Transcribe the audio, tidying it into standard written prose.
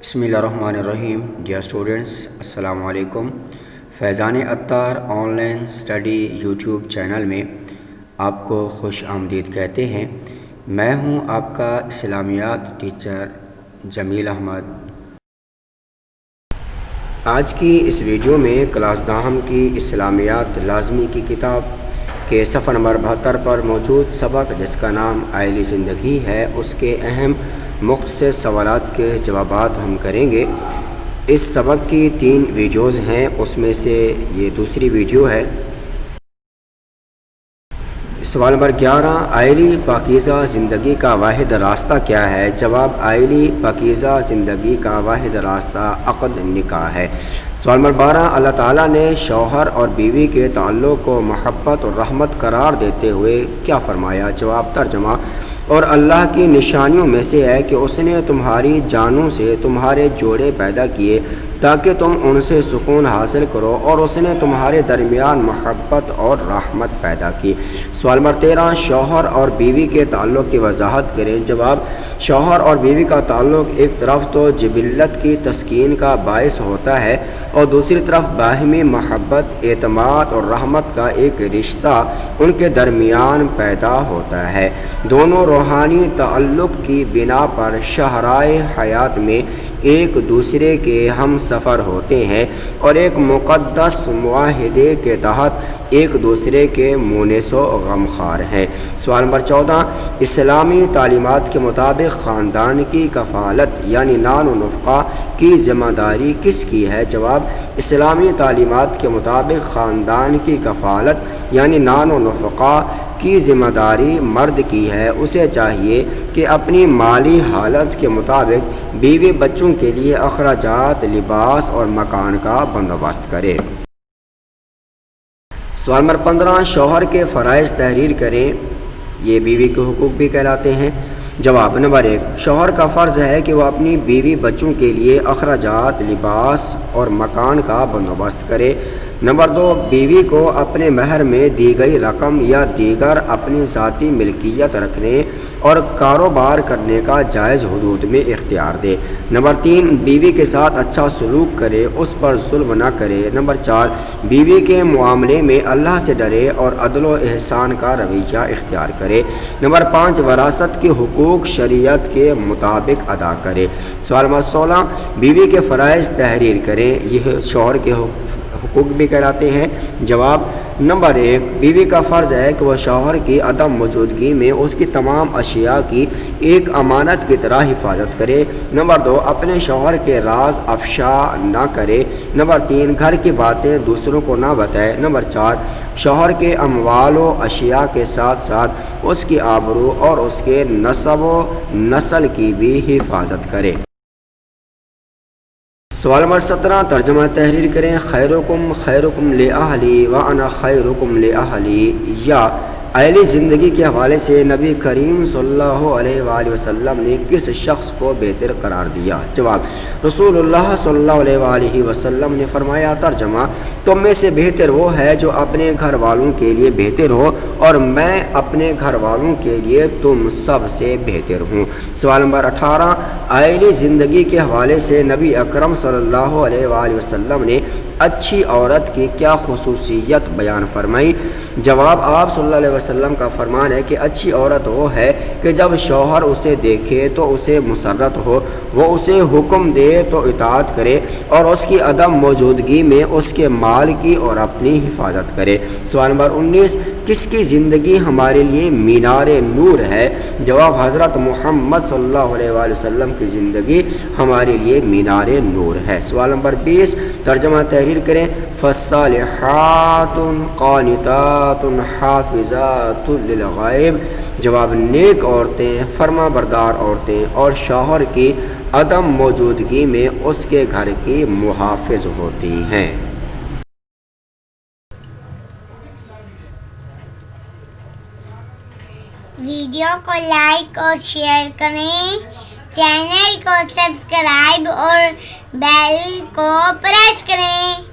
بسم اللہ الرحمن الرحیم. ڈیئر اسٹوڈنٹس، السلام علیکم. فیضان Attar on line study YouTube channel میں آپ کو خوش آمدید کہتے ہیں. میں ہوں آپ کا اسلامیات ٹیچر جمیل احمد. آج کی اس ویڈیو میں کلاس داہم کی اسلامیات لازمی کی کتاب کے صفحہ نمبر 72 پر موجود سبق جس کا نام آئلی زندگی ہے، اس کے اہم مختصر سوالات کے جوابات ہم کریں گے. اس سبق کی 3 ویڈیوز ہیں، اس میں سے یہ دوسری ویڈیو ہے. سوال نمبر 11، آئلی پاکیزہ زندگی کا واحد راستہ کیا ہے؟ جواب، آئلی پاکیزہ زندگی کا واحد راستہ عقد نکاح ہے. سوال نمبر 12، اللہ تعالیٰ نے شوہر اور بیوی کے تعلق کو محبت اور رحمت قرار دیتے ہوئے کیا فرمایا؟ جواب، ترجمہ، اور اللہ کی نشانیوں میں سے ہے کہ اس نے تمہاری جانوں سے تمہارے جوڑے پیدا کیے تاکہ تم ان سے سکون حاصل کرو، اور اس نے تمہارے درمیان محبت اور رحمت پیدا کی. سوال نمبر 13، شوہر اور بیوی کے تعلق کی وضاحت کریں. جواب، شوہر اور بیوی کا تعلق ایک طرف تو جبلت کی تسکین کا باعث ہوتا ہے اور دوسری طرف باہمی محبت، اعتماد اور رحمت کا ایک رشتہ ان کے درمیان پیدا ہوتا ہے. دونوں روحانی تعلق کی بنا پر شاہراہ حیات میں ایک دوسرے کے ہم سفر ہوتے ہیں اور ایک مقدس معاہدے کے تحت ایک دوسرے کے مونس و غمخوار ہیں. سوال نمبر 14، اسلامی تعلیمات کے مطابق خاندان کی کفالت یعنی نان و نفقہ کی ذمہ داری کس کی ہے؟ جواب، اسلامی تعلیمات کے مطابق خاندان کی کفالت یعنی نان و نفقہ کی ذمہ داری مرد کی ہے. اسے چاہیے کہ اپنی مالی حالت کے مطابق بیوی بچوں کے لیے اخراجات، لباس اور مکان کا بندوبست کرے. سوال نمبر 15، شوہر کے فرائض تحریر کریں. یہ بیوی کے حقوق بھی کہلاتے ہیں. جواب، نمبر 1، شوہر کا فرض ہے کہ وہ اپنی بیوی بچوں کے لیے اخراجات، لباس اور مکان کا بندوبست کرے. نمبر 2، بیوی کو اپنے مہر میں دی گئی رقم یا دیگر اپنی ذاتی ملکیت رکھنے اور کاروبار کرنے کا جائز حدود میں اختیار دے. نمبر 3، بیوی کے ساتھ اچھا سلوک کرے، اس پر ظلم نہ کرے. نمبر 4، بیوی کے معاملے میں اللہ سے ڈرے اور عدل و احسان کا رویہ اختیار کرے. نمبر 5، وراثت کے حقوق شریعت کے مطابق ادا کرے. سوال نمبر 16، بیوی کے فرائض تحریر کریں. یہ شوہر کے حقوق بھی کہلاتے ہیں. جواب، نمبر 1، بیوی کا فرض ہے کہ وہ شوہر کی عدم موجودگی میں اس کی تمام اشیاء کی ایک امانت کی طرح حفاظت کرے. نمبر 2، اپنے شوہر کے راز افشا نہ کرے. نمبر 3، گھر کی باتیں دوسروں کو نہ بتائے. نمبر 4، شوہر کے اموال و اشیاء کے ساتھ ساتھ اس کی آبرو اور اس کے نسب و نسل کی بھی حفاظت کرے. سوال نمبر 17، ترجمہ تحریر کریں. خیرکم خیرکم لأہلی وانا خیرکم لأہلی. یا اہلی زندگی کے حوالے سے نبی کریم صلی اللہ علیہ وآلہ وسلم نے کس شخص کو بہتر قرار دیا؟ جواب، رسول اللہ صلی اللہ علیہ وآلہ وسلم نے فرمایا. ترجمہ، تم میں سے بہتر وہ ہے جو اپنے گھر والوں کے لیے بہتر ہو اور میں اپنے گھر والوں کے لیے تم سب سے بہتر ہوں. سوال نمبر 18، اہلی زندگی کے حوالے سے نبی اکرم صلی اللہ علیہ وآلہ وسلم نے اچھی عورت کی کیا خصوصیت بیان فرمائی؟ جواب، آپ صلی اللہ علیہ وسلم کا فرمان ہے کہ اچھی عورت وہ ہے کہ جب شوہر اسے دیکھے تو اسے مسرت ہو، وہ اسے حکم دے تو اطاعت کرے اور اس کی عدم موجودگی میں اس کے مال کی اور اپنی حفاظت کرے. سوال نمبر 19، کس کی زندگی ہمارے لیے مینار نور ہے؟ جواب، حضرت محمد صلی اللہ علیہ وآلہ وسلم کی زندگی ہمارے لیے مینار نور ہے. سوال نمبر 20، ترجمہ تحریر کریں. فالصالحات قانتات حافظات للغیب. جواب، نیک عورتیں، فرما بردار عورتیں اور شوہر کی عدم موجودگی میں اس کے گھر کی محافظ ہوتی ہیں. ویڈیو کو لائک اور شیئر کریں، چینل کو سبسکرائب اور بیل کو پریس کریں.